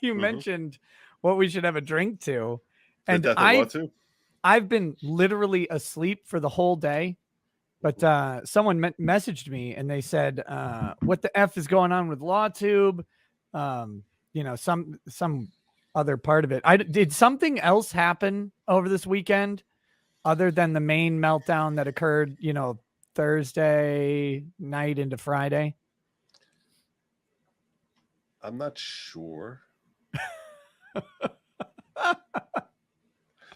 you mentioned what we should have a drink to, The and death of Lawtube? I've been literally asleep for the whole day. But someone messaged me and they said, "What the f is going on with Lawtube?" Some other part of it. Did something else happen over this weekend other than the main meltdown that occurred, Thursday night into Friday? I'm not sure.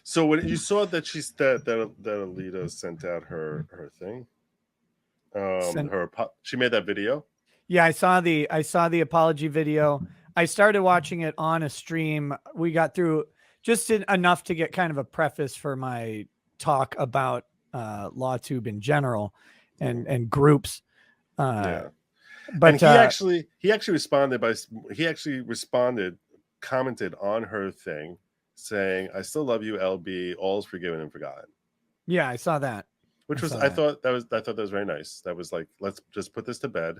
So when you saw that that Alyte sent out her thing, she made that video. Yeah, I saw the apology video. I started watching it on a stream. We got through just enough to get kind of a preface for my talk about Lawtube in general and groups. Yeah, but and he actually commented on her thing saying, "I still love you, LB. All's forgiven and forgotten." Yeah, I saw that. I thought that was very nice. That was like, let's just put this to bed.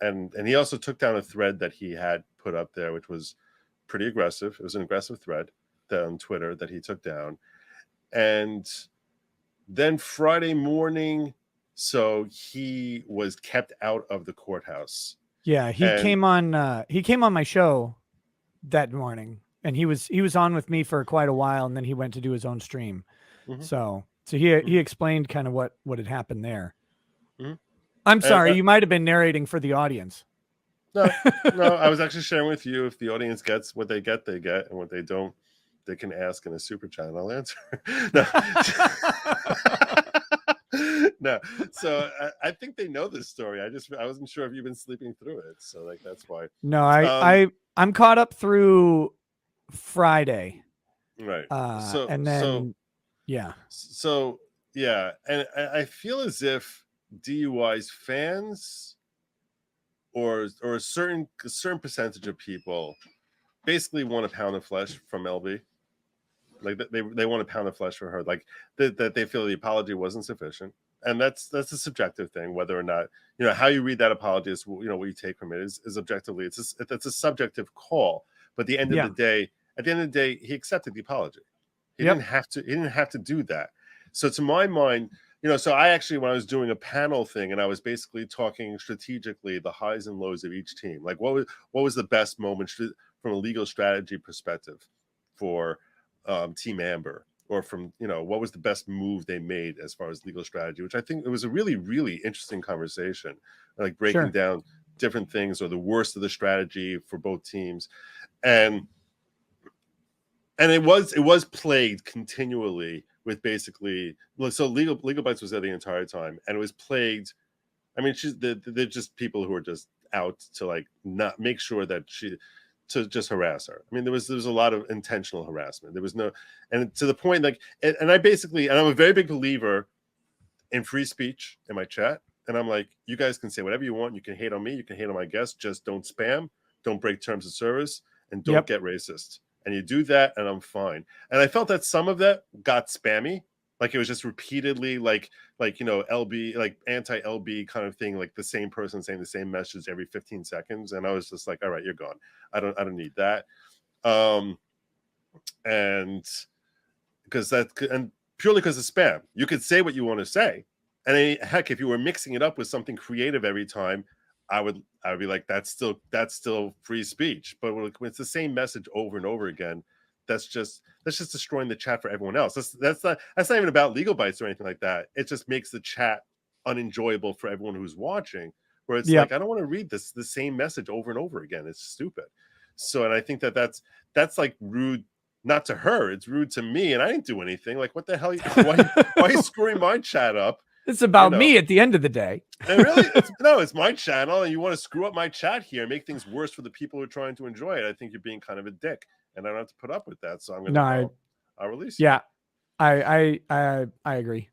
And he also took down a thread that he had put up there, which was pretty aggressive. It was an aggressive thread on Twitter that he took down. And then Friday morning, so he was kept out of the courthouse. Yeah, he came on my show that morning, and he was on with me for quite a while, and then he went to do his own stream. So he explained kind of what had happened there. I'm sorry, you might have been narrating for the audience. No, I was actually sharing with you. If the audience gets what they get, and what they don't, they can ask in a super chat and I'll answer. No. So I think they know this story. I wasn't sure if you've been sleeping through it. So that's why. No, I'm caught up through Friday. Right. Yeah. So yeah, and I feel as if DUI's fans or a certain percentage of people basically want a pound of flesh from LB. Like they want a pound of flesh for her. Like that they feel the apology wasn't sufficient. And that's a subjective thing, whether or not, how you read that apology is, what you take from it is objectively, it's a subjective call. But at the end of the day, he accepted the apology. He didn't have to do that. So to my mind, so I actually, when I was doing a panel thing and I was basically talking strategically the highs and lows of each team, like what was the best moment from a legal strategy perspective for Team Amber, or from, what was the best move they made as far as legal strategy, which I think it was a really, really interesting conversation, like breaking down different things or the worst of the strategy for both teams. And it was plagued continually with basically, so Legal Bytes was there the entire time, and it was plagued. I mean, they're just people who are just out to like not make sure that to just harass her. I mean, there was a lot of intentional harassment. There was no, and to the point like, and I'm a very big believer in free speech in my chat. And I'm like, you guys can say whatever you want. You can hate on me. You can hate on my guests. Just don't spam. Don't break terms of service, and don't get racist. And you do that, and I'm fine. And I felt that some of that got spammy. Like it was just repeatedly like LB, like anti-LB kind of thing, like the same person saying the same message every 15 seconds. And I was just like, all right, you're gone. I don't need that. And purely because of spam, you could say what you want to say. And heck, if you were mixing it up with something creative every time, I would be like, that's still free speech. But when it's the same message over and over again, that's just destroying the chat for everyone else. That's not even about Legal Bytes or anything like that. It just makes the chat unenjoyable for everyone who's watching, where it's like, I don't want to read the same message over and over again. It's stupid. So, and I think that's like rude, not to her, it's rude to me, and I didn't do anything. Like, what the hell? Why are you screwing my chat up? It's about me at the end of the day. And really, it's my channel, and you want to screw up my chat here and make things worse for the people who are trying to enjoy it. I think you're being kind of a dick, and I don't have to put up with that. So I'm gonna I'll release you. Yeah, I agree.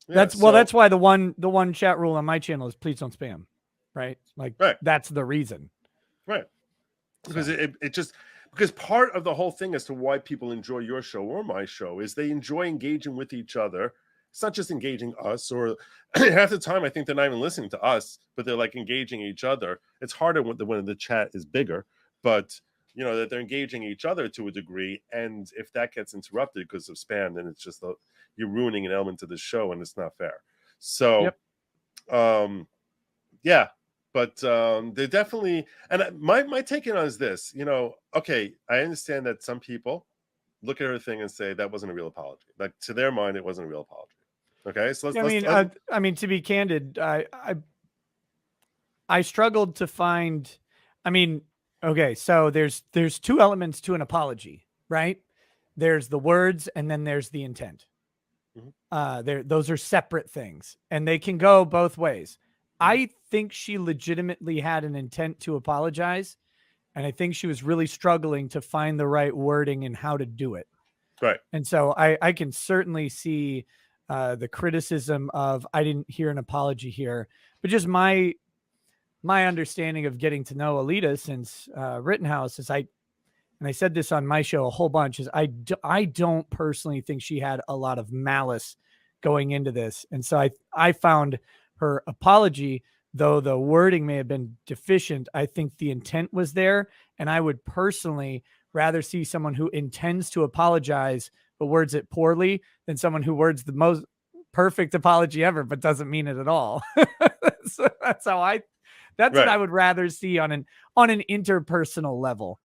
Yeah, that's why the one chat rule on my channel is please don't spam, right? Like that's the reason, right? Because because part of the whole thing as to why people enjoy your show or my show is they enjoy engaging with each other. It's not just engaging us, or half the time I think they're not even listening to us, but they're like engaging each other. It's harder when the chat is bigger, but that they're engaging each other to a degree, and if that gets interrupted because of spam, then it's just you're ruining an element of the show, and it's not fair. So yeah, but they definitely, and my take on is this, okay, I understand that some people look at her thing and say that wasn't a real apology. Like, to their mind, it wasn't a real apology. Okay, so I mean, to be candid, I struggled to find. I mean, okay, so there's two elements to an apology, right? There's the words, and then there's the intent. Those are separate things, and they can go both ways. I think she legitimately had an intent to apologize, and I think she was really struggling to find the right wording and how to do it. Right. And so I can certainly see the criticism of, I didn't hear an apology here, but just my understanding of getting to know Alyte since Rittenhouse is, and I said this on my show a whole bunch, is I don't personally think she had a lot of malice going into this. And so I found her apology, though the wording may have been deficient, I think the intent was there. And I would personally rather see someone who intends to apologize but words it poorly than someone who words the most perfect apology ever but doesn't mean it at all. So that's what I would rather see on an interpersonal level.